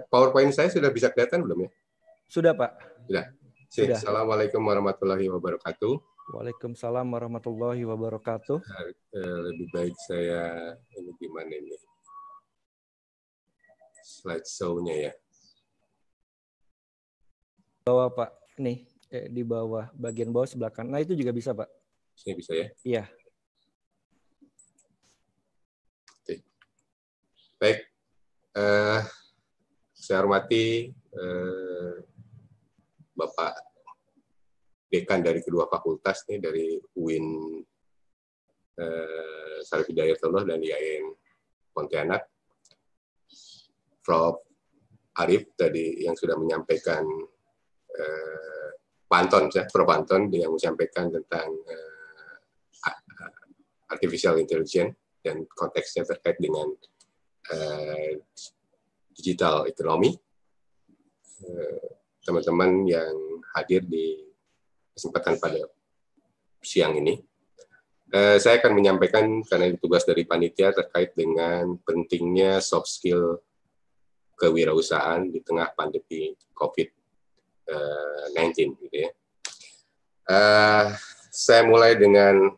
PowerPoint saya sudah bisa kelihatan belum ya? Sudah, Pak. Sudah. Sudah. Assalamualaikum warahmatullahi wabarakatuh. Waalaikumsalam warahmatullahi wabarakatuh. Lebih baik saya ini gimana ini? Slideshow-nya ya. Bawah, Pak. Nih, di bawah, bagian bawah sebelah kanan. Nah, itu juga bisa, Pak. Ini bisa ya? Iya. Oke. Baik. Saya hormati Bapak Dekan dari kedua fakultas nih, dari UIN Syarif Hidayatullah dan IAIN Pontianak, Prof. Arif tadi yang sudah menyampaikan Prof. Anton yang menyampaikan tentang artificial intelligence dan konteksnya terkait dengan digital ekonomi. Teman-teman yang hadir di kesempatan pada siang ini, saya akan menyampaikan karena tugas dari panitia terkait dengan pentingnya soft skill kewirausahaan di tengah pandemi COVID-19. Gitu ya. Saya mulai dengan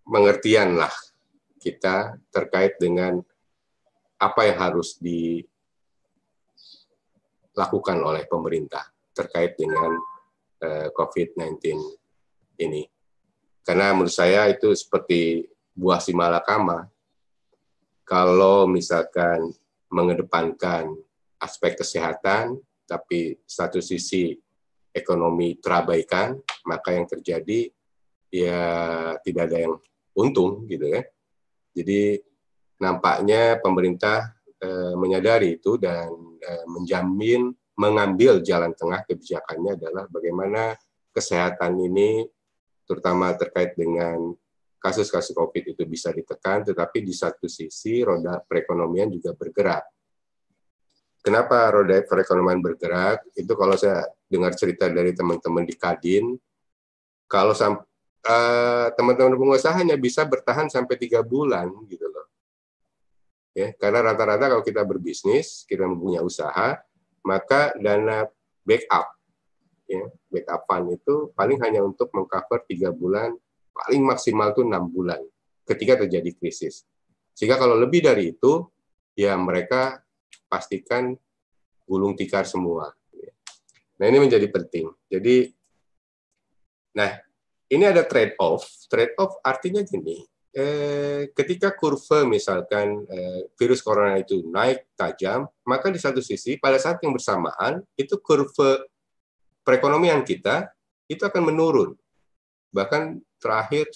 pengertian lah kita terkait dengan apa yang harus dilakukan oleh pemerintah terkait dengan COVID-19 ini. Karena menurut saya itu seperti buah si malakama. Kalau misalkan mengedepankan aspek kesehatan, tapi satu sisi ekonomi terabaikan, maka yang terjadi ya tidak ada yang untung gitu ya. Jadi nampaknya pemerintah menyadari itu dan mengambil jalan tengah kebijakannya adalah bagaimana kesehatan ini terutama terkait dengan kasus-kasus COVID itu bisa ditekan, tetapi di satu sisi roda perekonomian juga bergerak. Kenapa roda perekonomian bergerak? Itu kalau saya dengar cerita dari teman-teman di Kadin, kalau teman-teman pengusaha hanya bisa bertahan sampai 3 bulan gitu loh. Ya, karena rata-rata kalau kita berbisnis, kita mempunyai usaha, maka dana backup, ya, backup fund itu paling hanya untuk mengcover 3 bulan, paling maksimal itu 6 bulan ketika terjadi krisis. Sehingga kalau lebih dari itu, ya mereka pastikan gulung tikar semua. Nah ini menjadi penting. Jadi, nah ini ada trade-off. Trade-off artinya gini, ketika kurva misalkan virus corona itu naik tajam, maka di satu sisi pada saat yang bersamaan itu kurva perekonomian kita itu akan menurun. Bahkan terakhir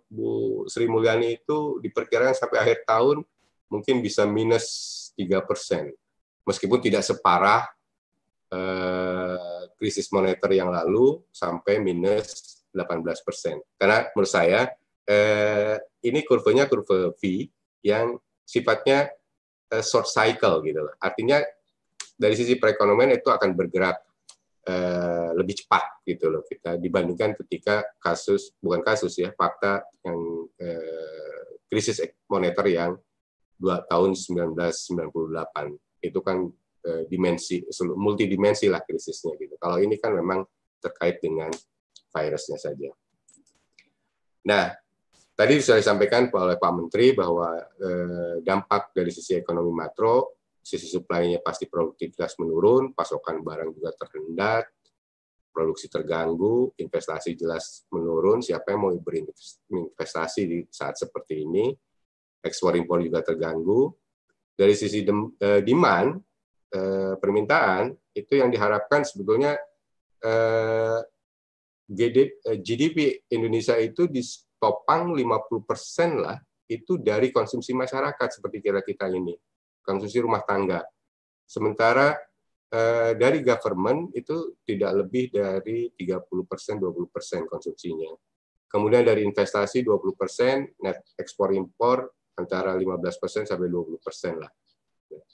Bu Sri Mulyani itu diperkirakan sampai akhir tahun mungkin bisa minus 3%. Meskipun tidak separah krisis moneter yang lalu sampai minus 18%. Karena menurut saya ini kurvanya kurva V yang sifatnya short cycle gitu loh. Artinya dari sisi perekonomian itu akan bergerak lebih cepat gitu loh kita dibandingkan ketika fakta yang krisis moneter yang 2 tahun 1998 itu kan multidimensi lah krisisnya gitu. Kalau ini kan memang terkait dengan virusnya saja. Nah, tadi sudah disampaikan oleh Pak Menteri bahwa dampak dari sisi ekonomi makro, sisi supply-nya pasti produktivitas menurun, pasokan barang juga terhendat, produksi terganggu, investasi jelas menurun, siapa yang mau berinvestasi di saat seperti ini, ekspor impor juga terganggu. Dari sisi demand, permintaan, itu yang diharapkan sebetulnya GDP Indonesia itu ditopang 50% lah, itu dari konsumsi masyarakat seperti kita ini, konsumsi rumah tangga. Sementara dari government itu tidak lebih dari 30%, 20% konsumsinya. Kemudian dari investasi 20%, net ekspor impor antara 15% sampai 20% lah.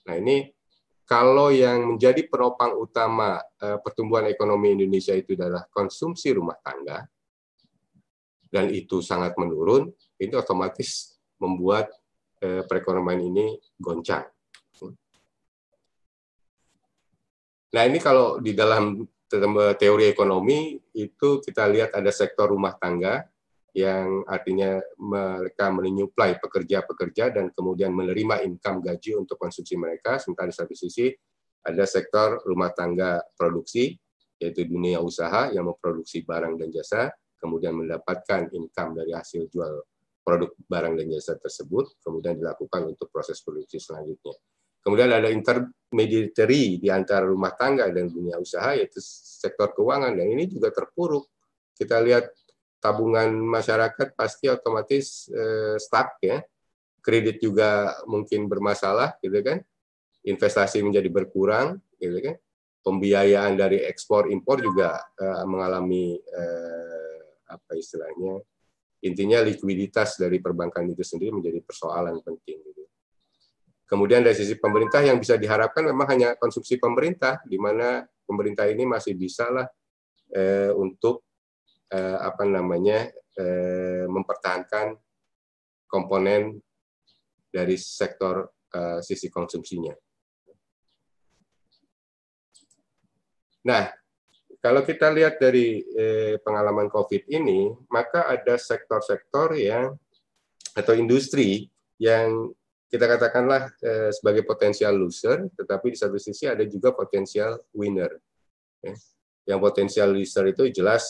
Nah ini kalau yang menjadi penopang utama pertumbuhan ekonomi Indonesia itu adalah konsumsi rumah tangga, dan itu sangat menurun, itu otomatis membuat perekonomian ini goncang. Nah, ini kalau di dalam teori ekonomi itu kita lihat ada sektor rumah tangga yang artinya mereka menyuplai pekerja-pekerja dan kemudian menerima income gaji untuk konsumsi mereka. Sementara di satu sisi ada sektor rumah tangga produksi, yaitu dunia usaha yang memproduksi barang dan jasa, kemudian mendapatkan income dari hasil jual produk barang dan jasa tersebut, kemudian dilakukan untuk proses produksi selanjutnya. Kemudian ada intermediary di antara rumah tangga dan dunia usaha, yaitu sektor keuangan, dan ini juga terpuruk. Kita lihat tabungan masyarakat pasti otomatis stuck ya, kredit juga mungkin bermasalah, gitu kan, investasi menjadi berkurang, gitu kan, pembiayaan dari ekspor impor juga mengalami apa istilahnya, intinya likuiditas dari perbankan itu sendiri menjadi persoalan penting. Gitu. Kemudian dari sisi pemerintah yang bisa diharapkan memang hanya konsumsi pemerintah, di mana pemerintah ini masih bisa lah untuk apa namanya mempertahankan komponen dari sektor sisi konsumsinya. Nah, kalau kita lihat dari pengalaman COVID ini, maka ada sektor-sektor yang atau industri yang kita katakanlah sebagai potensial loser, tetapi di satu sisi ada juga potensial winner. Ya. Yang potensial loser itu jelas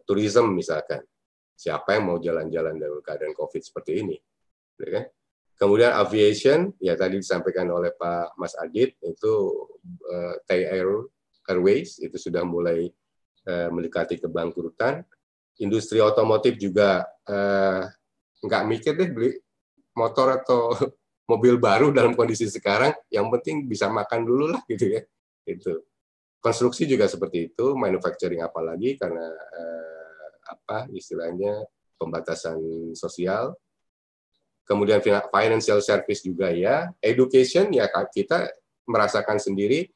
tourism misalkan. Siapa yang mau jalan-jalan dalam keadaan COVID seperti ini? Ya kan? Kemudian aviation, ya tadi disampaikan oleh Pak Mas Adit, itu Thai Airways itu sudah mulai mendekati kebangkrutan. Industri otomotif juga nggak mikir deh beli motor atau mobil baru dalam kondisi sekarang, yang penting bisa makan dulu lah gitu ya. Itu. Konstruksi juga seperti itu, manufacturing apalagi karena apa istilahnya pembatasan sosial. Kemudian financial service juga ya, education ya kita merasakan sendiri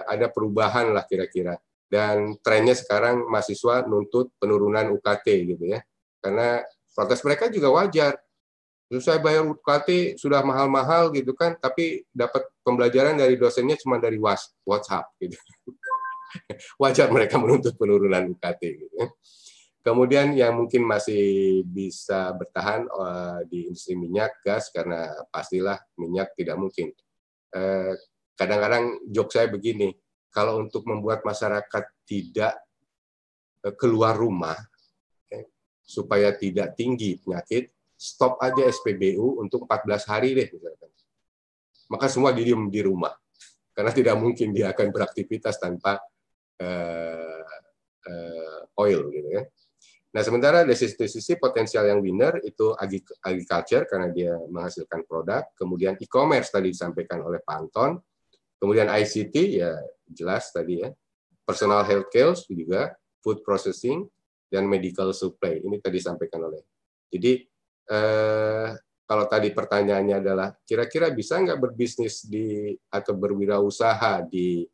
ada perubahan lah kira-kira. Dan trennya sekarang mahasiswa nuntut penurunan UKT gitu ya. Karena protes mereka juga wajar. Terus saya bayar UKT sudah mahal-mahal gitu kan, tapi dapat pembelajaran dari dosennya cuma dari WhatsApp gitu. Wajar mereka menuntut penurunan UKT gitu ya. Kemudian yang mungkin masih bisa bertahan di industri minyak, gas, karena pastilah minyak tidak mungkin. Kadang-kadang joke saya begini, kalau untuk membuat masyarakat tidak keluar rumah, supaya tidak tinggi penyakit, stop aja SPBU untuk 14 hari deh, misalkan. Maka semua diem di rumah, karena tidak mungkin dia akan beraktivitas tanpa oil, gitu ya. Nah, sementara dari sisi potensial yang winner itu agriculture karena dia menghasilkan produk, kemudian e-commerce tadi disampaikan oleh Pak Anton, kemudian ICT ya jelas tadi ya, personal health care juga, food processing, dan medical supply. Ini tadi disampaikan oleh. Jadi kalau tadi pertanyaannya adalah kira-kira bisa nggak berbisnis atau berwirausaha di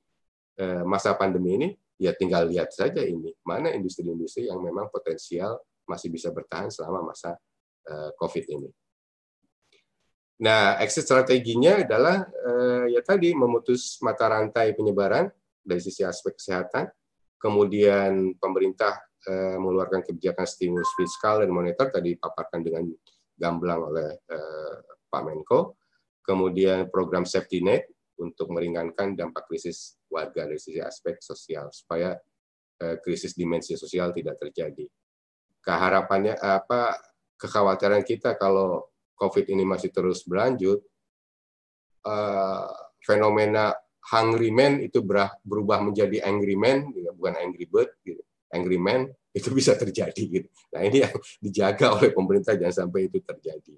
masa pandemi ini? Ya tinggal lihat saja ini, mana industri-industri yang memang potensial masih bisa bertahan selama masa COVID ini. Nah, exit strateginya adalah ya tadi memutus mata rantai penyebaran dari sisi aspek kesehatan, kemudian pemerintah mengeluarkan kebijakan stimulus fiskal dan moneter, tadi dipaparkan dengan gamblang oleh Pak Menko, kemudian program safety net, untuk meringankan dampak krisis warga dari sisi aspek sosial supaya krisis dimensi sosial tidak terjadi. Keharapannya apa? Kekhawatiran kita kalau COVID ini masih terus berlanjut, fenomena hungry man itu berubah menjadi angry man, bukan angry bird, gitu. Angry man itu bisa terjadi. Gitu. Nah ini yang dijaga oleh pemerintah jangan sampai itu terjadi.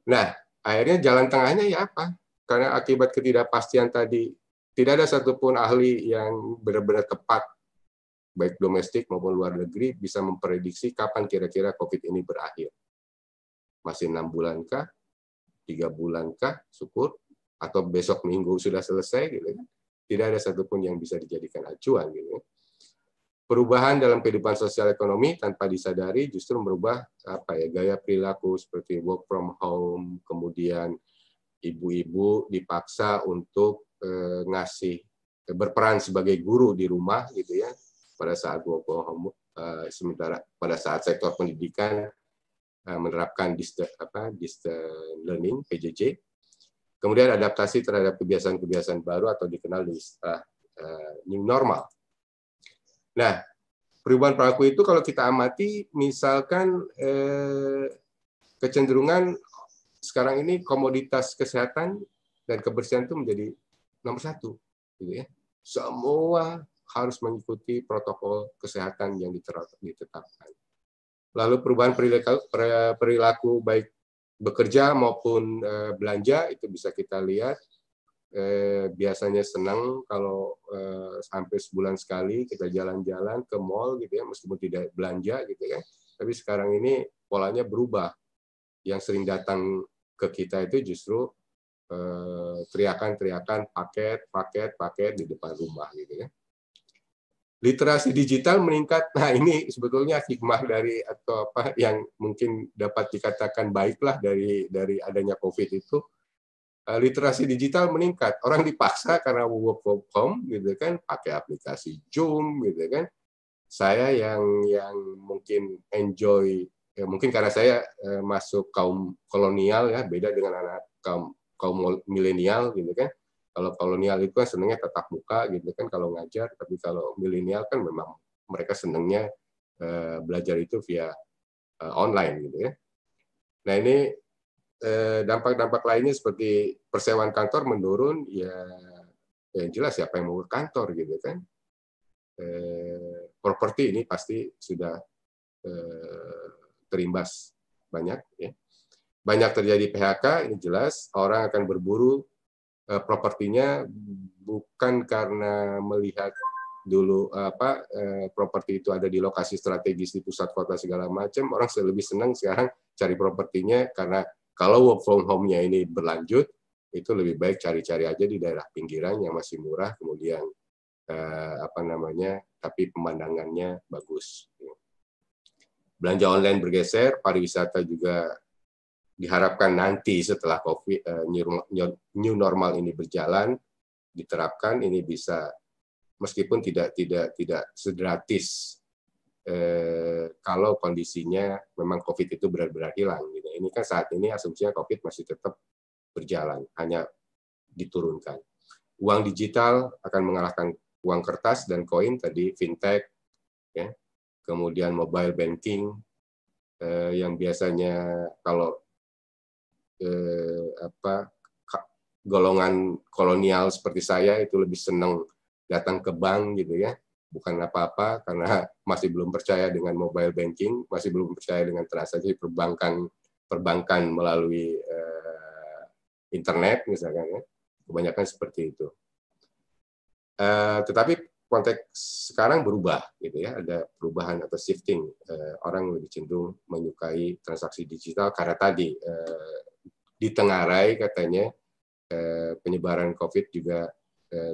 Nah akhirnya jalan tengahnya ya apa? Karena akibat ketidakpastian tadi, tidak ada satupun ahli yang benar-benar tepat, baik domestik maupun luar negeri, bisa memprediksi kapan kira-kira COVID ini berakhir. Masih 6 bulankah? 3 bulankah? Syukur. Atau besok minggu sudah selesai? Gitu kan? Tidak ada satupun yang bisa dijadikan acuan. Gitu. perubahan dalam kehidupan sosial ekonomi tanpa disadari justru merubah gaya perilaku seperti work from home, kemudian ibu-ibu dipaksa untuk berperan sebagai guru di rumah gitu ya pada saat work from home, sementara pada saat sektor pendidikan menerapkan distance learning (PJJ). Kemudian adaptasi terhadap kebiasaan-kebiasaan baru atau dikenal dengan istilah new normal. Nah, perubahan perilaku itu kalau kita amati, misalkan kecenderungan sekarang ini komoditas kesehatan dan kebersihan itu menjadi nomor satu, gitu ya. Semua harus mengikuti protokol kesehatan yang ditetapkan. Lalu perubahan perilaku baik bekerja maupun belanja itu bisa kita lihat. Biasanya senang kalau sampai sebulan sekali kita jalan-jalan ke mall gitu ya, meskipun tidak belanja gitu ya. Tapi sekarang ini polanya berubah. Yang sering datang ke kita itu justru teriakan-teriakan paket di depan rumah gitu ya. Literasi digital meningkat. Nah, ini sebetulnya hikmah dari atau apa yang mungkin dapat dikatakan baiklah dari adanya COVID itu. Literasi digital meningkat. Orang dipaksa karena work from home gitu kan, pakai aplikasi Zoom gitu kan. Saya yang mungkin enjoy mungkin karena saya masuk kaum kolonial ya, beda dengan anak kaum milenial gitu kan. Kalau kolonial itu kan senangnya tatap muka gitu kan kalau ngajar, tapi kalau milenial kan memang mereka senangnya belajar itu via online gitu ya. Nah, ini dampak-dampak lainnya seperti persewaan kantor menurun, ya yang jelas siapa yang mau ke kantor gitu kan. Properti ini pasti sudah terimbas banyak ya. Banyak terjadi PHK, ini jelas orang akan berburu propertinya bukan karena melihat dulu properti itu ada di lokasi strategis di pusat kota segala macam. Orang lebih senang sekarang cari propertinya karena kalau work from home-nya ini berlanjut, itu lebih baik cari-cari aja di daerah pinggiran yang masih murah, kemudian tapi pemandangannya bagus. Belanja online bergeser, pariwisata juga diharapkan nanti setelah COVID new normal ini berjalan diterapkan, ini bisa meskipun tidak segratis kalau kondisinya memang COVID itu benar-benar hilang. Gitu. Ini kan saat ini asumsinya COVID masih tetap berjalan, hanya diturunkan. Uang digital akan mengalahkan uang kertas dan koin tadi, fintech, ya. Kemudian mobile banking, yang biasanya kalau golongan kolonial seperti saya itu lebih senang datang ke bank gitu ya. Bukan apa-apa karena masih belum percaya dengan mobile banking, masih belum percaya dengan transaksi perbankan melalui internet misalkan ya. Kebanyakan seperti itu. Tetapi konteks sekarang berubah gitu ya, ada perubahan atau shifting. Orang lebih cenderung menyukai transaksi digital karena tadi ditengarai katanya penyebaran COVID juga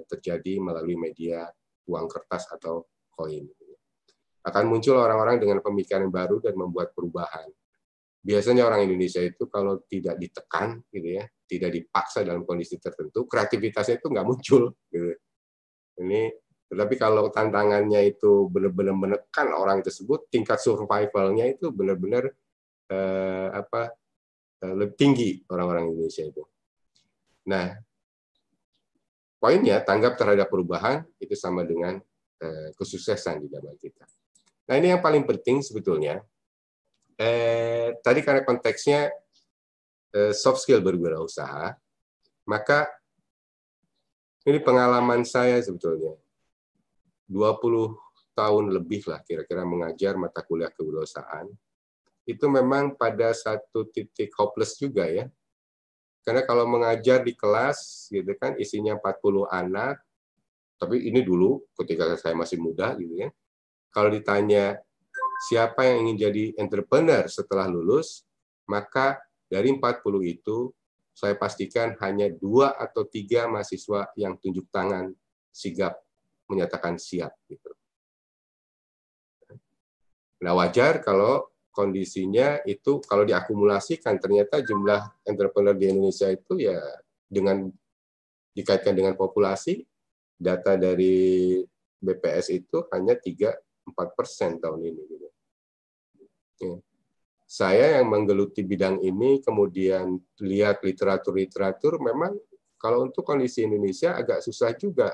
terjadi melalui media uang kertas atau koin. Akan muncul orang-orang dengan pemikiran baru dan membuat perubahan. Biasanya orang Indonesia itu kalau tidak ditekan, gitu ya, tidak dipaksa dalam kondisi tertentu, kreativitasnya itu nggak muncul. Gitu. Tetapi kalau tantangannya itu benar-benar menekan orang tersebut, tingkat survival-nya itu benar-benar lebih tinggi orang-orang Indonesia itu. Nah, poinnya tanggap terhadap perubahan itu sama dengan kesuksesan di zaman kita. Nah, ini yang paling penting sebetulnya. Tadi karena konteksnya soft skill berwirausaha, maka ini pengalaman saya sebetulnya 20 tahun lebih lah kira-kira mengajar mata kuliah kewirausahaan. Itu memang pada satu titik hopeless juga ya. Karena kalau mengajar di kelas gitu kan isinya 40 anak, tapi ini dulu ketika saya masih muda gitu ya. Kalau ditanya siapa yang ingin jadi entrepreneur setelah lulus, maka dari 40 itu saya pastikan hanya 2 atau 3 mahasiswa yang tunjuk tangan sigap menyatakan siap gitu. Nah, wajar kalau kondisinya itu kalau diakumulasikan ternyata jumlah entrepreneur di Indonesia itu ya dengan dikaitkan dengan populasi, data dari BPS itu hanya 3-4% tahun ini. Gitu. Ya. Saya yang menggeluti bidang ini, kemudian lihat literatur-literatur, memang kalau untuk kondisi Indonesia agak susah juga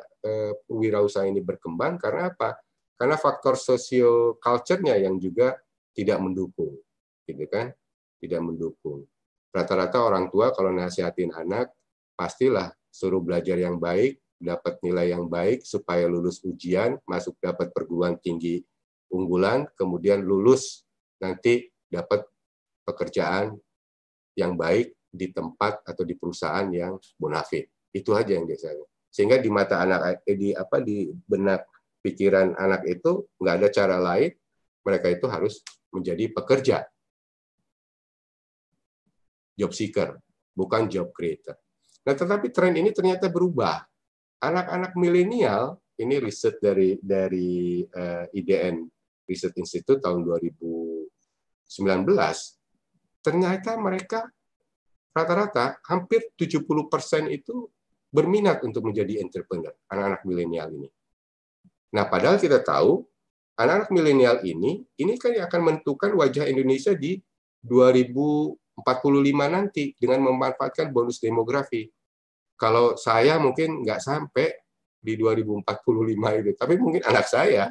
wirausaha ini berkembang. Karena apa? Karena faktor sosio-culture-nya yang juga tidak mendukung. Gitu kan? Tidak mendukung. Rata-rata orang tua kalau nasihatin anak, pastilah suruh belajar yang baik, dapat nilai yang baik, supaya lulus ujian, masuk dapat perguruan tinggi unggulan, kemudian lulus, nanti dapat pekerjaan yang baik di tempat atau di perusahaan yang bonafit. Itu aja yang biasanya. Sehingga di mata anak, di benak pikiran anak itu nggak ada cara lain, mereka itu harus menjadi pekerja, job seeker, bukan job creator. Nah, tetapi tren ini ternyata berubah. Anak-anak milenial, ini riset dari IDN Research Institute tahun 2019, ternyata mereka rata-rata hampir 70% itu berminat untuk menjadi entrepreneur, anak-anak milenial ini. Nah, padahal kita tahu anak-anak milenial ini kan yang akan menentukan wajah Indonesia di 2045 nanti dengan memanfaatkan bonus demografi. Kalau saya mungkin nggak sampai di 2045 itu, tapi mungkin anak saya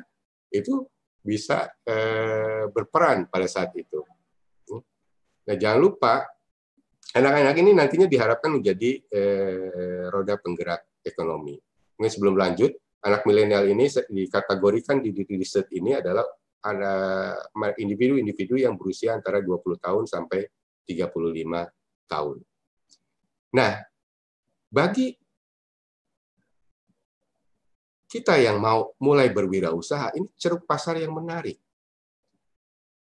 itu bisa berperan pada saat itu. Nah, jangan lupa, anak-anak ini nantinya diharapkan menjadi roda penggerak ekonomi. Mungkin sebelum lanjut, anak milenial ini dikategorikan di riset ini adalah ada individu-individu yang berusia antara 20 tahun sampai 35 tahun. Nah, bagi kita yang mau mulai berwirausaha, ini ceruk pasar yang menarik.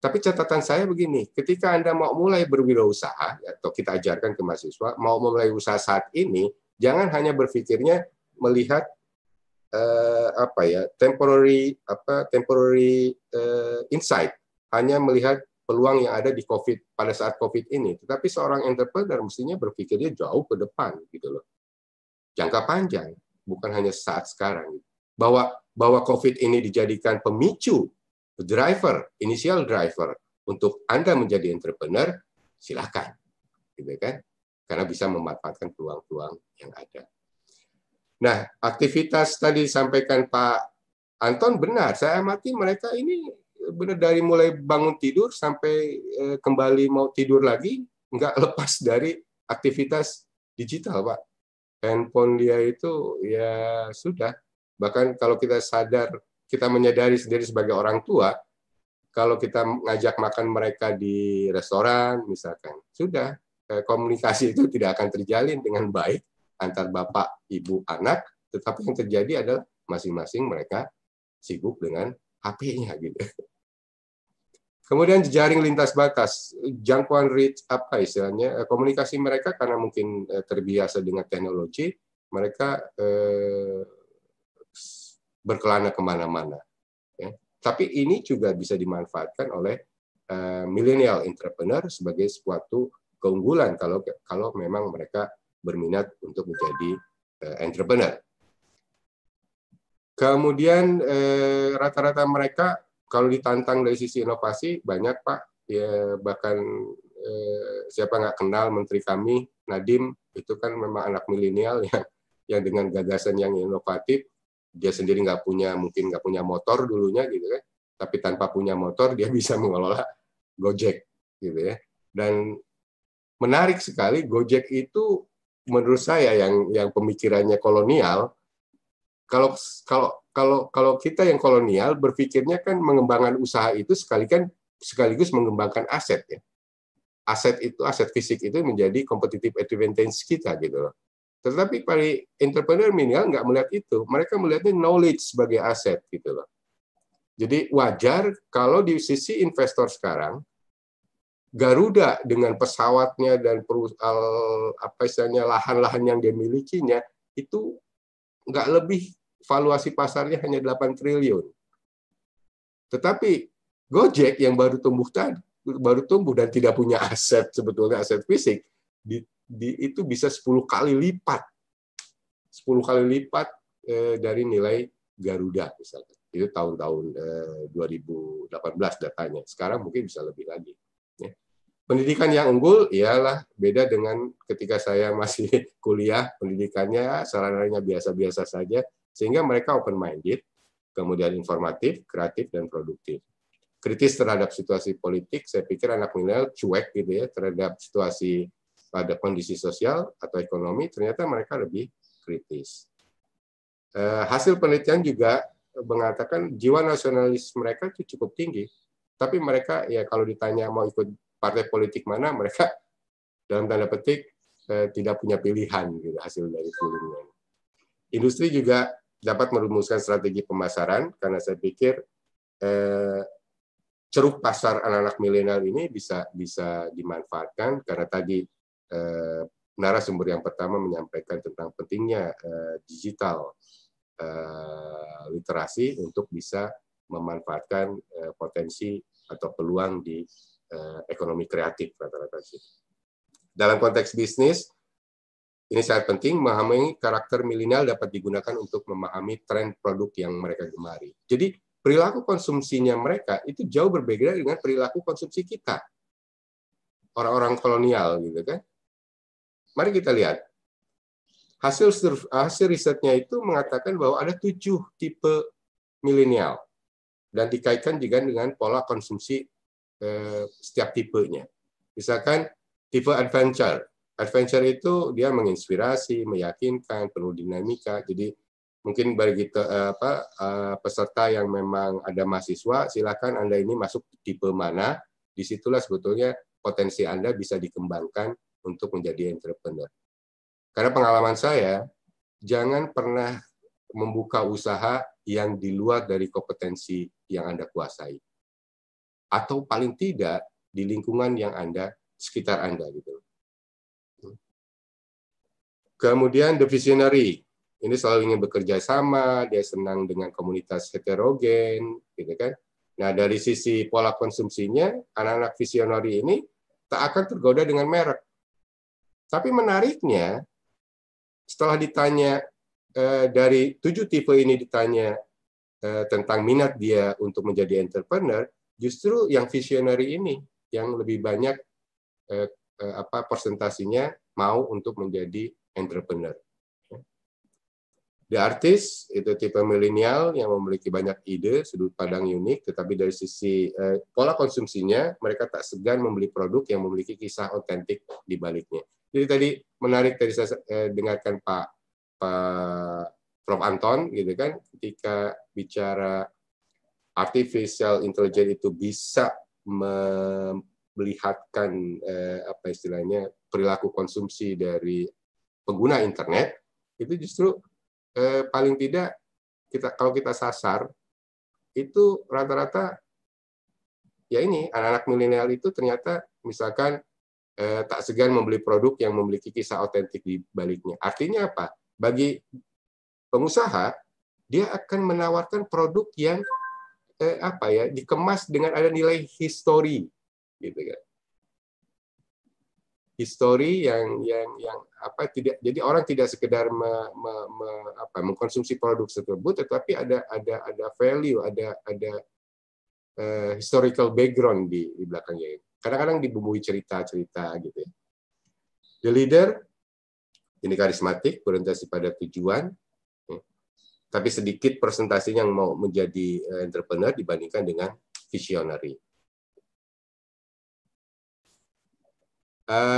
Tapi catatan saya begini, ketika Anda mau mulai berwirausaha, atau kita ajarkan ke mahasiswa, mau mulai usaha saat ini, jangan hanya berpikirnya melihat temporary insight, hanya melihat peluang yang ada di COVID pada saat COVID ini. Tetapi seorang entrepreneur mestinya berpikirnya jauh ke depan, gitu loh, jangka panjang, bukan hanya saat sekarang. Bahwa COVID ini dijadikan pemicu, initial driver untuk Anda menjadi entrepreneur, silakan, gitu kan? Karena bisa memanfaatkan peluang-peluang yang ada. Nah, aktivitas tadi disampaikan Pak Anton benar. Saya amati mereka ini benar dari mulai bangun tidur sampai kembali mau tidur lagi, nggak lepas dari aktivitas digital, Pak. Handphone dia itu ya sudah. Bahkan kalau kita menyadari sendiri sebagai orang tua, kalau kita ngajak makan mereka di restoran, misalkan, sudah, komunikasi itu tidak akan terjalin dengan baik antar bapak, ibu, anak, tetapi yang terjadi adalah masing-masing mereka sibuk dengan HP-nya, gitu. Kemudian jejaring lintas batas, jangkauan reach istilahnya, komunikasi mereka karena mungkin terbiasa dengan teknologi, mereka berkelana kemana-mana. Ya. Tapi ini juga bisa dimanfaatkan oleh millennial entrepreneur sebagai suatu keunggulan kalau memang mereka berminat untuk menjadi entrepreneur. Kemudian rata-rata mereka kalau ditantang dari sisi inovasi banyak, Pak. Ya, bahkan siapa nggak kenal menteri kami Nadiem, itu kan memang anak milenial yang dengan gagasan yang inovatif. Dia sendiri mungkin nggak punya motor dulunya, gitu kan, tapi tanpa punya motor dia bisa mengelola Gojek, gitu ya. Dan menarik sekali, Gojek itu menurut saya yang pemikirannya kolonial. Kalau kita yang kolonial berpikirnya kan mengembangkan usaha itu sekaligus mengembangkan aset, ya. Aset fisik itu menjadi competitive advantage kita, gitu loh. Tetapi para entrepreneur milenial nggak melihat itu. Mereka melihatnya knowledge sebagai aset, gitu loh. Jadi wajar kalau di sisi investor sekarang, Garuda dengan pesawatnya dan lahan-lahan yang dia milikinya, itu nggak lebih valuasi pasarnya hanya 8 triliun. Tetapi Gojek yang baru tumbuh dan tidak punya aset, sebetulnya aset fisik, itu bisa 10 kali lipat. 10 kali lipat dari nilai Garuda misalnya. Itu tahun-tahun 2018 datanya. Sekarang mungkin bisa lebih lagi. Ya. Pendidikan yang unggul ialah beda dengan ketika saya masih kuliah, pendidikannya sarananya biasa-biasa saja, sehingga mereka open-minded, kemudian informatif, kreatif, dan produktif. Kritis terhadap situasi politik, saya pikir anak milenial cuek gitu ya, terhadap situasi pada kondisi sosial atau ekonomi, ternyata mereka lebih kritis. Hasil penelitian juga mengatakan jiwa nasionalis mereka itu cukup tinggi, tapi mereka ya kalau ditanya mau ikut partai politik mana, mereka dalam tanda petik tidak punya pilihan gitu hasil dari pollingnya. Industri juga dapat merumuskan strategi pemasaran karena saya pikir ceruk pasar anak-anak milenial ini bisa dimanfaatkan karena tadi narasumber yang pertama menyampaikan tentang pentingnya digital literasi untuk bisa memanfaatkan potensi atau peluang di ekonomi kreatif rata-rata sih. Dalam konteks bisnis, ini sangat penting memahami karakter milenial dapat digunakan untuk memahami tren produk yang mereka gemari. Jadi perilaku konsumsinya mereka itu jauh berbeda dengan perilaku konsumsi kita, orang-orang kolonial gitu kan. Mari kita lihat. Hasil risetnya itu mengatakan bahwa ada 7 tipe milenial dan dikaitkan juga dengan pola konsumsi setiap tipenya. Misalkan tipe adventure. Adventure itu dia menginspirasi, meyakinkan, penuh dinamika. Jadi mungkin bagi peserta yang memang ada mahasiswa, silakan Anda ini masuk tipe mana. Disitulah sebetulnya potensi Anda bisa dikembangkan untuk menjadi entrepreneur. Karena pengalaman saya, jangan pernah membuka usaha yang di luar dari kompetensi yang Anda kuasai. Atau paling tidak di lingkungan yang sekitar Anda gitu. Kemudian the visionary. Ini selalu ingin bekerja sama, dia senang dengan komunitas heterogen, gitu kan. Nah, dari sisi pola konsumsinya, anak-anak visionary ini tak akan tergoda dengan merek. Tapi menariknya, setelah ditanya dari 7 tipe ini ditanya tentang minat dia untuk menjadi entrepreneur, justru yang visionary ini yang lebih banyak persentasinya mau untuk menjadi entrepreneur. The artist itu tipe milenial yang memiliki banyak ide, sudut pandang unik, tetapi dari sisi pola konsumsinya mereka tak segan membeli produk yang memiliki kisah otentik di baliknya. Jadi tadi menarik tadi saya dengarkan Pak Prof Anton gitu kan, ketika bicara artificial intelligence itu bisa melihatkan apa istilahnya perilaku konsumsi dari pengguna internet, itu justru paling tidak kalau kita sasar itu rata-rata ya ini anak-anak milenial itu ternyata misalkan tak segan membeli produk yang memiliki kisah otentik di baliknya. Artinya apa? Bagi pengusaha, dia akan menawarkan produk yang dikemas dengan ada nilai histori, gitu kan. Histori yang tidak, jadi orang tidak sekedar mengkonsumsi produk tersebut, tetapi ada value, ada historical background di belakangnya. Kadang-kadang dibumbui cerita-cerita gitu ya. The leader ini karismatik, berorientasi pada tujuan, tapi sedikit presentasinya yang mau menjadi entrepreneur dibandingkan dengan visionary.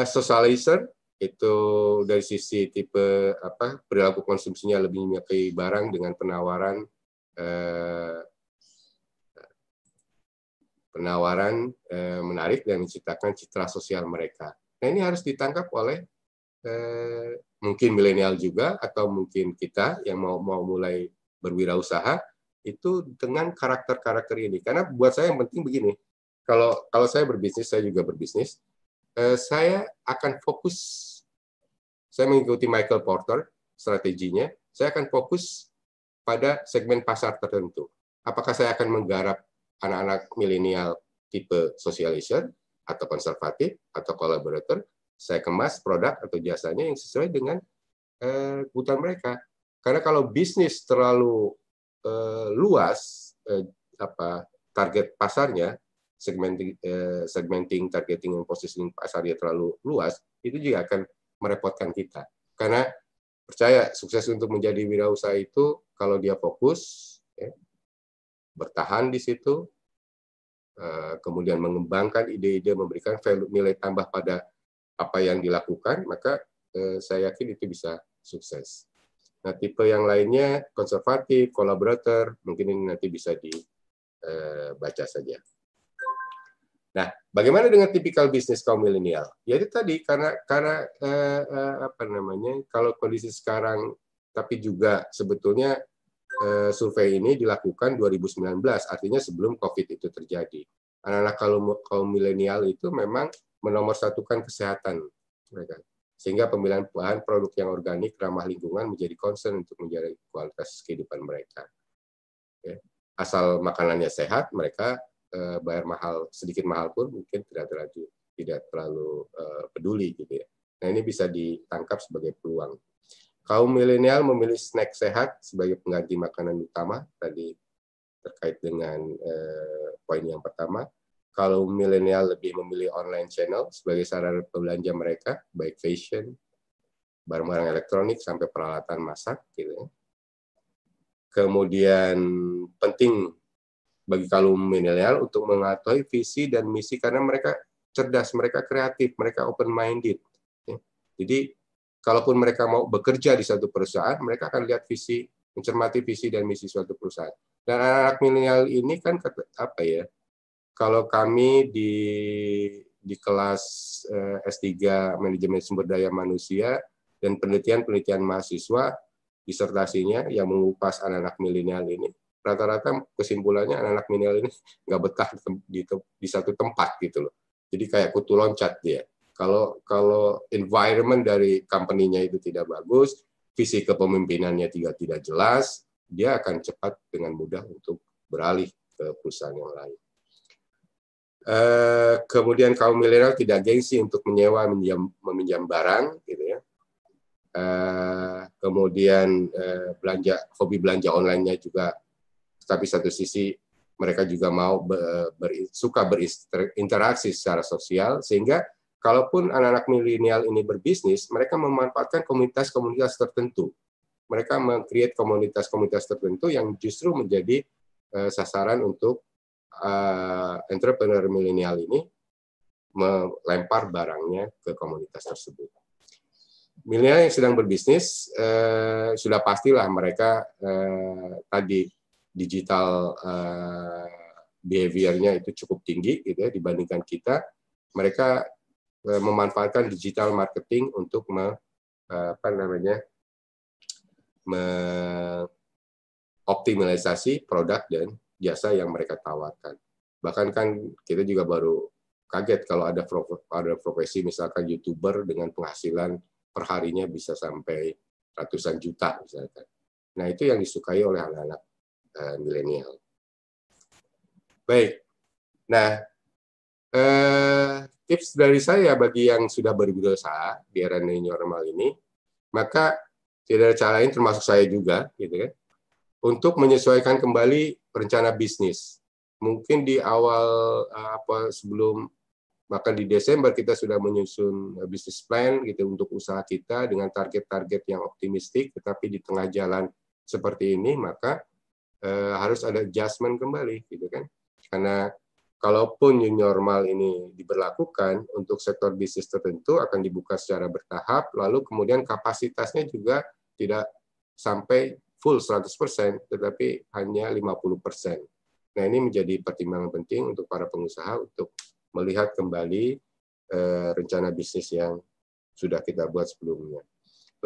Socializer itu dari sisi tipe perilaku konsumsinya lebih menyukai barang dengan penawaran menarik dan menciptakan citra sosial mereka. Nah, ini harus ditangkap oleh mungkin milenial juga atau mungkin kita yang mau mulai berwirausaha itu dengan karakter-karakter ini. Karena buat saya yang penting begini, kalau saya berbisnis, saya juga berbisnis, saya akan fokus, saya mengikuti Michael Porter strateginya, saya akan fokus pada segmen pasar tertentu. Apakah saya akan menggarap anak-anak milenial tipe socializer atau konservatif atau collaborator, saya kemas produk atau jasanya yang sesuai dengan kebutuhan mereka. Karena kalau bisnis terlalu luas, target pasarnya, segmenting, targeting, dan positioning pasarnya terlalu luas, itu juga akan merepotkan kita. Karena percaya sukses untuk menjadi wirausaha itu kalau dia fokus, bertahan di situ, kemudian mengembangkan ide-ide, memberikan value, nilai tambah pada apa yang dilakukan, maka saya yakin itu bisa sukses. Nah, tipe yang lainnya konservatif, kolaborator, mungkin ini nanti bisa dibaca saja. Nah, bagaimana dengan tipikal bisnis kaum milenial? Ya itu tadi karena kalau kondisi sekarang, tapi juga sebetulnya survei ini dilakukan 2019, artinya sebelum COVID itu terjadi. Anak-anak kaum milenial itu memang menomorsatukan kesehatan mereka, sehingga pemilihan bahan produk yang organik, ramah lingkungan menjadi concern untuk menjaga kualitas kehidupan mereka. Asal makanannya sehat, mereka bayar mahal, sedikit mahal pun mungkin tidak terlalu peduli gitu ya. Nah, ini bisa ditangkap sebagai peluang. Kaum milenial memilih snack sehat sebagai pengganti makanan utama, tadi terkait dengan poin yang pertama. Kaum milenial lebih memilih online channel sebagai sarana belanja mereka, baik fashion, barang-barang elektronik, sampai peralatan masak. Gitu ya. Kemudian penting bagi kaum milenial untuk mengetahui visi dan misi karena mereka cerdas, mereka kreatif, mereka open-minded. Ya. Jadi, kalaupun mereka mau bekerja di suatu perusahaan, mereka akan lihat visi, mencermati visi dan misi suatu perusahaan. Dan anak-anak milenial ini kan kalau kami di kelas S3 Manajemen Sumber Daya Manusia dan penelitian mahasiswa, disertasinya yang mengupas anak-anak milenial ini, rata-rata kesimpulannya anak-anak milenial ini nggak betah di satu tempat gitu loh. Jadi kayak kutu loncat dia. Kalau environment dari company-nya itu tidak bagus, visi kepemimpinannya tidak jelas, dia akan cepat dengan mudah untuk beralih ke perusahaan yang lain. Kemudian kaum milenial tidak gengsi untuk meminjam barang, gitu ya. Kemudian hobi belanja online-nya juga, tapi satu sisi mereka juga mau suka berinteraksi secara sosial, sehingga kalaupun anak-anak milenial ini berbisnis, mereka memanfaatkan komunitas-komunitas tertentu. Mereka meng-create komunitas-komunitas tertentu yang justru menjadi sasaran untuk entrepreneur milenial ini melempar barangnya ke komunitas tersebut. Milenial yang sedang berbisnis, sudah pastilah mereka tadi digital behavior-nya itu cukup tinggi gitu ya, dibandingkan kita. Mereka memanfaatkan digital marketing untuk mengoptimalisasi produk dan jasa yang mereka tawarkan. Bahkan kan kita juga baru kaget kalau ada profesi misalkan YouTuber dengan penghasilan per harinya bisa sampai ratusan juta misalkan. Nah, itu yang disukai oleh anak-anak milenial. Baik. Nah, tips dari saya bagi yang sudah berwirausaha di era new normal ini, maka tidak ada cara lain termasuk saya juga, gitu kan, untuk menyesuaikan kembali rencana bisnis. Mungkin di awal bahkan di Desember kita sudah menyusun bisnis plan gitu untuk usaha kita dengan target-target yang optimistik, tetapi di tengah jalan seperti ini maka harus ada adjustment kembali, gitu kan? Karena kalaupun new normal ini diberlakukan untuk sektor bisnis tertentu akan dibuka secara bertahap, lalu kemudian kapasitasnya juga tidak sampai full 100%, tetapi hanya 50%. Nah, ini menjadi pertimbangan penting untuk para pengusaha untuk melihat kembali rencana bisnis yang sudah kita buat sebelumnya.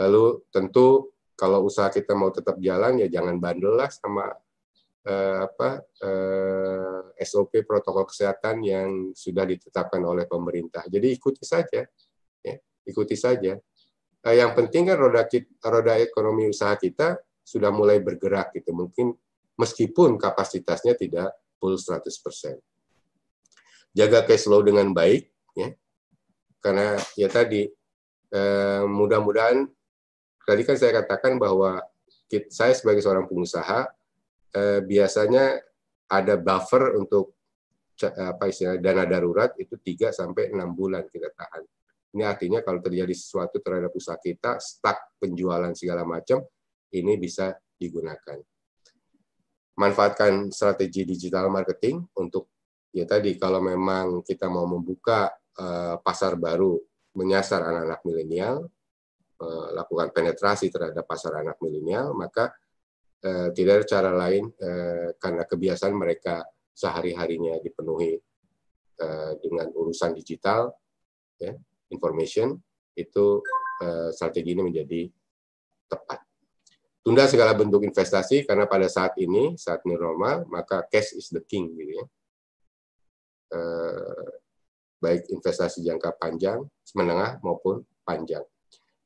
Lalu tentu kalau usaha kita mau tetap jalan, ya jangan bandel lah sama SOP protokol kesehatan yang sudah ditetapkan oleh pemerintah. Jadi ikuti saja, ya, ikuti saja. Yang penting kan roda ekonomi usaha kita sudah mulai bergerak gitu. Mungkin meskipun kapasitasnya tidak full 100%. Jaga cash flow dengan baik, ya, karena ya tadi mudah-mudahan tadi kan saya katakan bahwa saya sebagai seorang pengusaha biasanya ada buffer untuk apa istilahnya dana darurat itu 3 sampai 6 bulan kita tahan. Ini artinya kalau terjadi sesuatu terhadap usaha kita, stuck penjualan segala macam, ini bisa digunakan. Manfaatkan strategi digital marketing untuk ya tadi kalau memang kita mau membuka pasar baru menyasar anak-anak milenial, lakukan penetrasi terhadap pasar anak milenial, maka tidak ada cara lain karena kebiasaan mereka sehari-harinya dipenuhi dengan urusan digital, ya, information, itu strategi ini menjadi tepat. Tunda segala bentuk investasi karena pada saat ini, saat new normal, maka cash is the king, gitu ya. Baik investasi jangka panjang, menengah maupun panjang.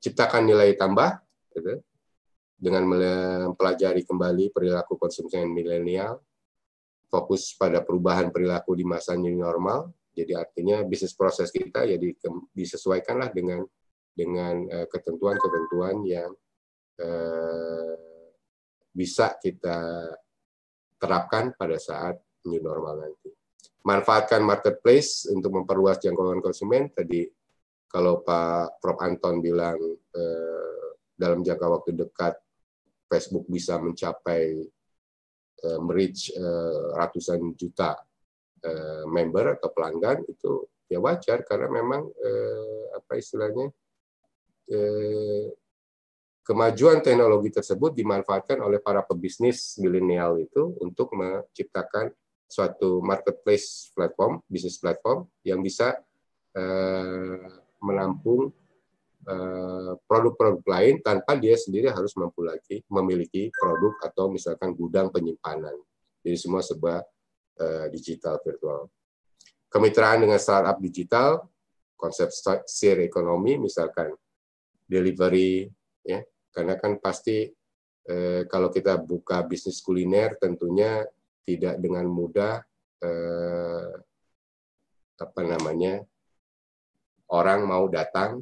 Ciptakan nilai tambah, gitu, dengan mempelajari kembali perilaku konsumsi milenial, fokus pada perubahan perilaku di masa new normal. Jadi artinya bisnis proses kita jadi disesuaikanlah dengan ketentuan-ketentuan yang bisa kita terapkan pada saat new normal nanti. Manfaatkan marketplace untuk memperluas jangkauan konsumen. Tadi kalau Pak Prof. Anton bilang dalam jangka waktu dekat Facebook bisa mencapai merich ratusan juta member atau pelanggan, itu ya wajar karena memang apa istilahnya kemajuan teknologi tersebut dimanfaatkan oleh para pebisnis milenial itu untuk menciptakan suatu marketplace platform, bisnis platform yang bisa menampung produk-produk lain tanpa dia sendiri harus memiliki produk atau misalkan gudang penyimpanan. Jadi semua serba digital virtual. Kemitraan dengan startup digital, konsep share ekonomi, misalkan delivery, ya, karena kan pasti kalau kita buka bisnis kuliner tentunya tidak dengan mudah orang mau datang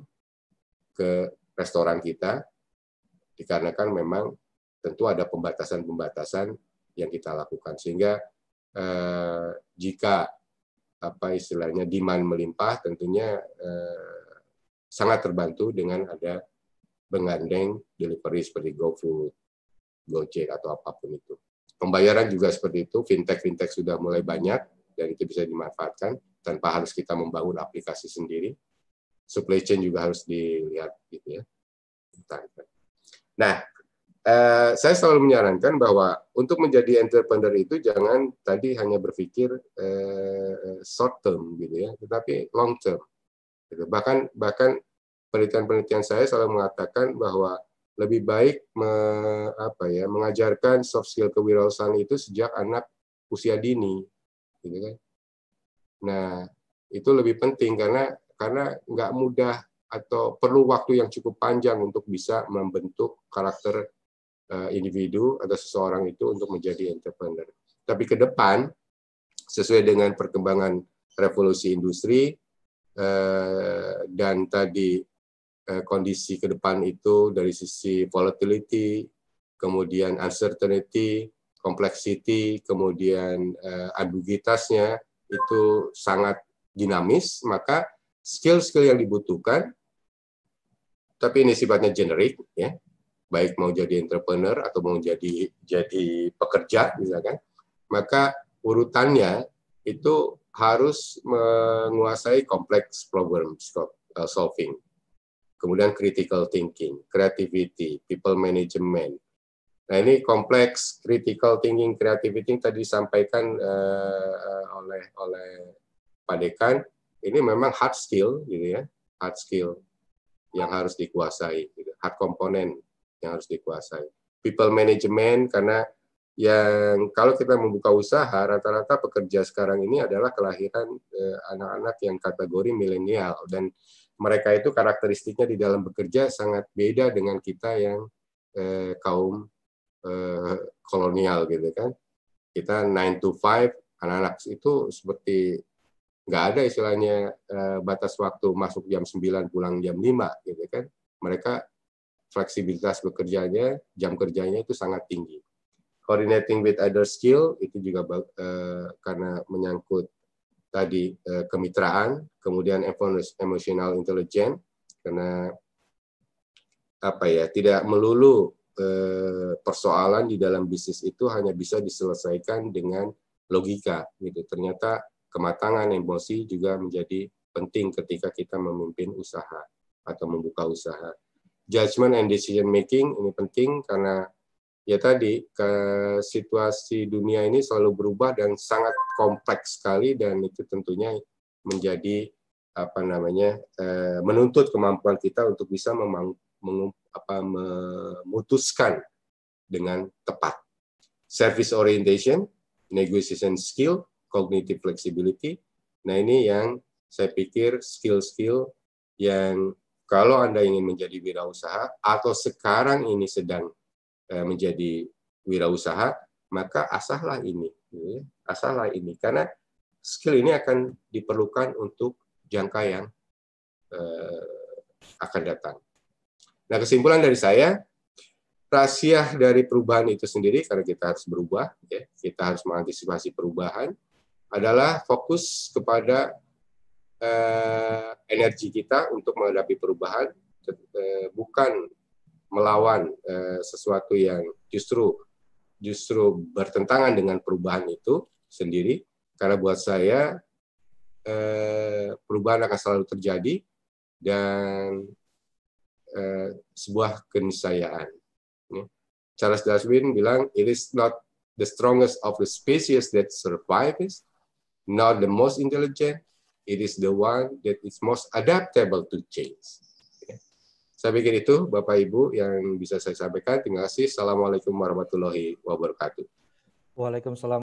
ke restoran kita dikarenakan memang tentu ada pembatasan-pembatasan yang kita lakukan, sehingga jika apa istilahnya demand melimpah tentunya sangat terbantu dengan ada menggandeng delivery seperti GoFood, Gojek atau apapun itu. Pembayaran juga seperti itu, fintech sudah mulai banyak dan itu bisa dimanfaatkan tanpa harus kita membangun aplikasi sendiri. Supply chain juga harus dilihat gitu ya. Nah, saya selalu menyarankan bahwa untuk menjadi entrepreneur itu jangan tadi hanya berpikir short term gitu ya, tetapi long term. Gitu. Bahkan penelitian saya selalu mengatakan bahwa lebih baik mengajarkan soft skill kewirausahaan itu sejak anak usia dini, gitu kan. Nah, itu lebih penting karena nggak mudah atau perlu waktu yang cukup panjang untuk bisa membentuk karakter individu atau seseorang itu untuk menjadi entrepreneur. Tapi ke depan, sesuai dengan perkembangan revolusi industri dan tadi kondisi ke depan itu dari sisi volatility, kemudian uncertainty, complexity, kemudian ambiguitasnya itu sangat dinamis, maka skill-skill yang dibutuhkan, tapi ini sifatnya generik, ya, baik mau jadi entrepreneur atau mau jadi pekerja misalkan, maka urutannya itu harus menguasai complex problem solving, kemudian critical thinking, creativity, people management. Nah ini kompleks critical thinking, creativity yang tadi disampaikan oleh Pak Dekan, ini memang hard skill gitu ya, hard skill yang harus dikuasai, gitu. Hard component yang harus dikuasai. People management, karena yang kalau kita membuka usaha, rata-rata pekerja sekarang ini adalah kelahiran anak-anak yang kategori milenial, dan mereka itu karakteristiknya di dalam bekerja sangat beda dengan kita yang kaum kolonial gitu kan. Kita 9 to 5 anak-anak itu seperti nggak ada istilahnya batas waktu masuk jam 9 pulang jam 5 gitu kan. Mereka fleksibilitas bekerjanya, jam kerjanya itu sangat tinggi. Coordinating with other skill itu juga karena menyangkut tadi kemitraan, kemudian emotional intelligence, karena apa ya, tidak melulu persoalan di dalam bisnis itu hanya bisa diselesaikan dengan logika gitu. Ternyata kematangan emosi juga menjadi penting ketika kita memimpin usaha atau membuka usaha. Judgment and decision making ini penting karena ya tadi situasi dunia ini selalu berubah dan sangat kompleks sekali, dan itu tentunya menjadi apa namanya menuntut kemampuan kita untuk bisa memutuskan dengan tepat. Service orientation, negotiation skill, cognitive flexibility. Nah, ini yang saya pikir skill-skill yang kalau Anda ingin menjadi wirausaha atau sekarang ini sedang menjadi wirausaha, maka asahlah ini. Asahlah ini. Karena skill ini akan diperlukan untuk jangka yang akan datang. Nah, kesimpulan dari saya, rahasia dari perubahan itu sendiri, karena kita harus berubah, ya, kita harus mengantisipasi perubahan, adalah fokus kepada energi kita untuk menghadapi perubahan, bukan melawan sesuatu yang justru bertentangan dengan perubahan itu sendiri. Karena buat saya perubahan akan selalu terjadi dan sebuah keniscayaan. Charles Darwin bilang, it is not the strongest of the species that survives, not the most intelligent, it is the one that is most adaptable to change. Saya pikir itu, Bapak Ibu, yang bisa saya sampaikan. Terima kasih. Assalamualaikum warahmatullahi wabarakatuh. Waalaikumsalam.